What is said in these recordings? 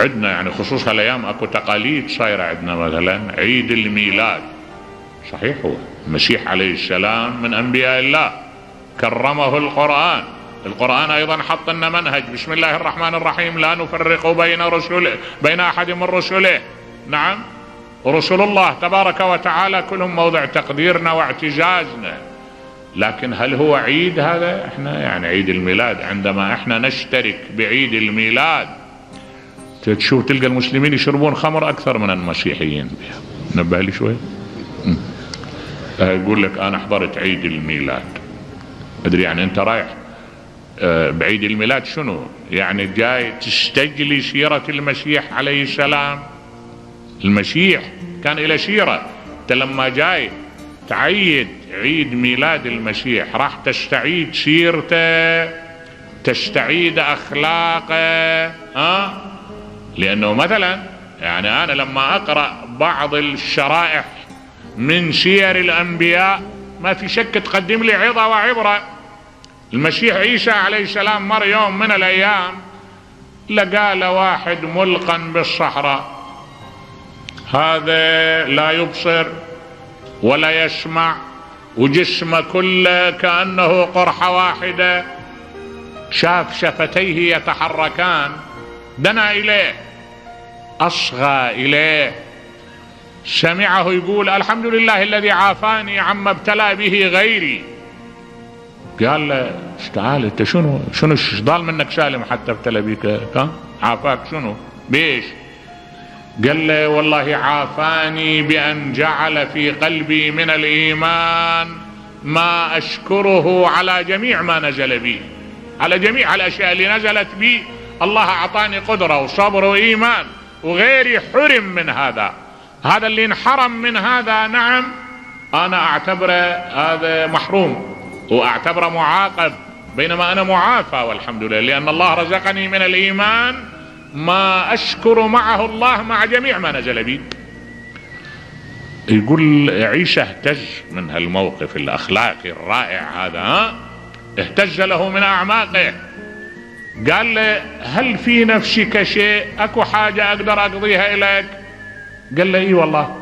عندنا يعني خصوص هالايام اكو تقاليد صايرة عندنا، مثلا عيد الميلاد. صحيح هو المسيح عليه السلام من انبياء الله، كرمه القرآن. القرآن ايضا حط لنا منهج، بسم الله الرحمن الرحيم، لا نفرق بين احد من رسله. نعم، ورسل الله تبارك وتعالى كلهم موضع تقديرنا واعتزازنا. لكن هل هو عيد هذا؟ احنا يعني عيد الميلاد عندما احنا نشترك بعيد الميلاد تشوف تلقى المسلمين يشربون خمر اكثر من المسيحيين. نبه لي شوي. يقول لك انا حضرت عيد الميلاد. ادري يعني انت رايح بعيد الميلاد شنو؟ يعني جاي تستجلي سيرة المسيح عليه السلام. المسيح كان له سيرة. انت لما جاي تعيد عيد ميلاد المسيح راح تستعيد سيرته، تستعيد اخلاقه. لانه مثلا يعني انا لما اقرأ بعض الشرائح من سير الانبياء ما في شك تقدم لي عظة وعبرة. المسيح عيسى عليه السلام مر يوم من الايام لقى له واحد ملقا بالصحراء، هذا لا يبصر ولا يسمع وجسمه كله كأنه قرحة واحدة، شاف شفتيه يتحركان، دنا إليه، أصغى إليه، سمعه يقول الحمد لله الذي عافاني عما ابتلى به غيري. قال له تعال انت شنو ضال منك سالم حتى ابتلى بك؟ عافاك شنو بيش؟ قال له والله عافاني بأن جعل في قلبي من الإيمان ما أشكره على جميع ما نزل بي، على جميع الأشياء اللي نزلت بي الله أعطاني قدرة وصبر وإيمان، وغيري حرم من هذا اللي انحرم من هذا نعم أنا أعتبره هذا محروم وأعتبره معاقب، بينما أنا معافى والحمد لله، لأن الله رزقني من الإيمان ما أشكر معه الله مع جميع ما نزل بي. يقول عيسى اهتز من هالموقف الأخلاقي الرائع هذا، اهتز له من أعماقه. قال له هل في نفسك شيء، أكو حاجة أقدر أقضيها إليك؟ قال له إيه والله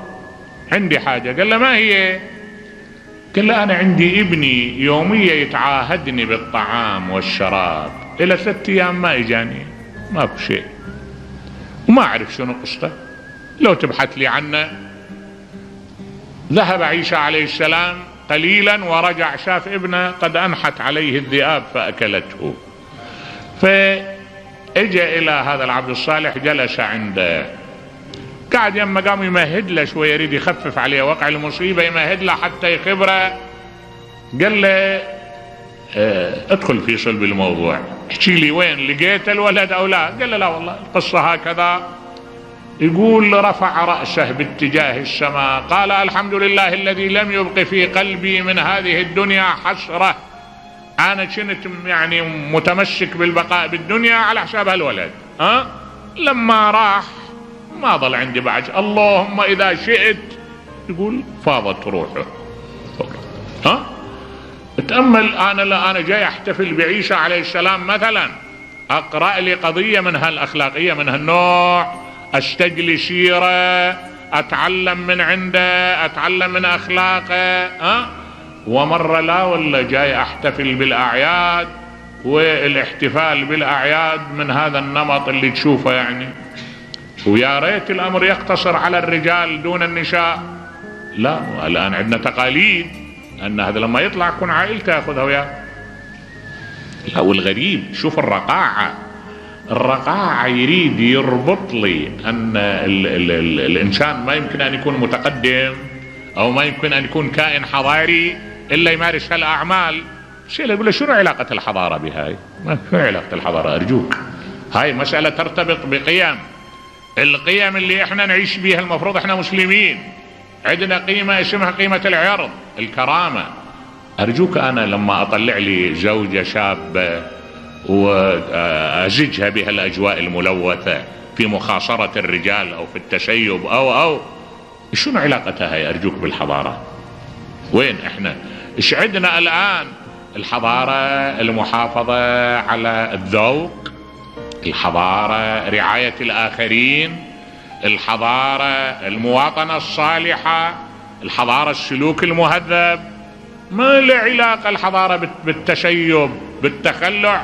عندي حاجة. قال له ما هي؟ قال له أنا عندي ابني يوميا يتعاهدني بالطعام والشراب، إلى 6 أيام ما إجاني، ما في شيء وما أعرف شنو قصته، لو تبحث لي عنه. ذهب عيسى عليه السلام قليلا ورجع شاف ابنه قد أنحت عليه الذئاب فأكلته، فإجا إلى هذا العبد الصالح جلس عنده، قاعد يما قام يمهد له شوية، يريد يخفف عليه وقع المصيبة، يمهد له حتى يخبره. قال له ادخل في صلب الموضوع، احكي لي وين لقيت الولد او لا؟ قال له لا والله القصة هكذا. يقول رفع رأسه باتجاه السماء قال الحمد لله الذي لم يبق في قلبي من هذه الدنيا حسرة، انا كنت يعني متمسك بالبقاء بالدنيا على حساب الولد، لما راح ما ظل عندي بعد، اللهم اذا شئت يقول فاضت روحه. تأمل، انا جاي احتفل بعيسى عليه السلام مثلا، اقرأ لي قضية من هالاخلاقية من هالنوع، استجلي سيرة، اتعلم من عنده، اتعلم من اخلاقه. ومرة لا ولا جاي احتفل بالاعياد، والاحتفال بالاعياد من هذا النمط اللي تشوفه يعني، ويا ريت الامر يقتصر على الرجال دون النساء. لا الان عندنا تقاليد ان هذا لما يطلع يكون عائلته ياخذها وياه. لا والغريب شوف الرقاعة يريد يربط لي ان الانسان ما يمكن ان يكون متقدم او ما يمكن ان يكون كائن حضاري الا يمارس هالاعمال. شيء يقول له شنو علاقة الحضارة بهاي؟ ما شنو علاقة الحضارة؟ ارجوك، هاي مسألة ترتبط بقيم، القيم اللي احنا نعيش بيها. المفروض احنا مسلمين عندنا قيمة اسمها قيمة العرض، الكرامة. ارجوك انا لما اطلع لي زوجة شابة وازجها بها الاجواء الملوثة في مخاصرة الرجال او في التسيب او شنو علاقتها هاي ارجوك بالحضارة؟ وين احنا؟ ايش عندنا الان؟ الحضارة المحافظة على الذوق، الحضارة رعاية الآخرين، الحضارة المواطنة الصالحة، الحضارة السلوك المهذب. ما له علاقة الحضارة بالتشيب بالتخلع.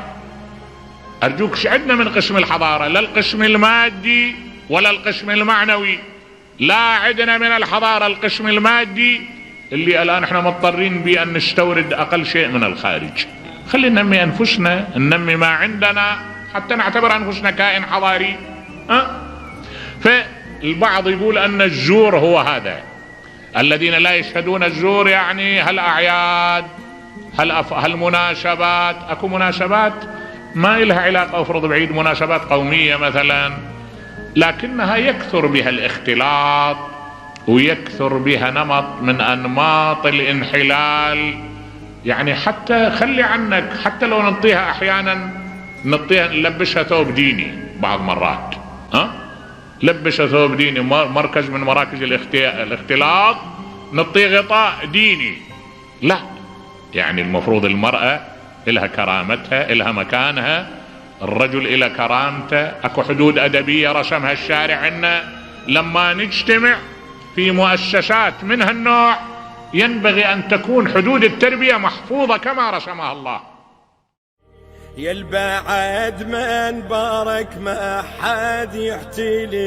أرجوك ايش عندنا من قسم الحضارة؟ لا القسم المادي ولا القسم المعنوي. لا عندنا من الحضارة القسم المادي اللي الآن احنا مضطرين بأن نستورد أقل شيء من الخارج. خلينا ننمي أنفسنا، ننمي ما عندنا حتى نعتبر أنفسنا كائن حضاري. فالبعض يقول أن الزور هو هذا، الذين لا يشهدون الزور، يعني هالأعياد هالمناسبات. أكو مناسبات ما لها علاقة أفرض بعيد مناسبات قومية مثلا، لكنها يكثر بها الاختلاط ويكثر بها نمط من أنماط الانحلال. يعني حتى خلي عنك، حتى لو نعطيها أحيانا نلبسها ثوب ديني بعض مرات، لبسها ثوب ديني، مركز من مراكز الاختلاط نعطيه غطاء ديني. لا، يعني المفروض المرأة إلها كرامتها، إلها مكانها، الرجل إلى كرامته. أكو حدود أدبية رسمها الشارع عنا. لما نجتمع في مؤسسات من هالنوع ينبغي أن تكون حدود التربية محفوظة كما رسمها الله. يا البعد من بارك ما حد يحتلي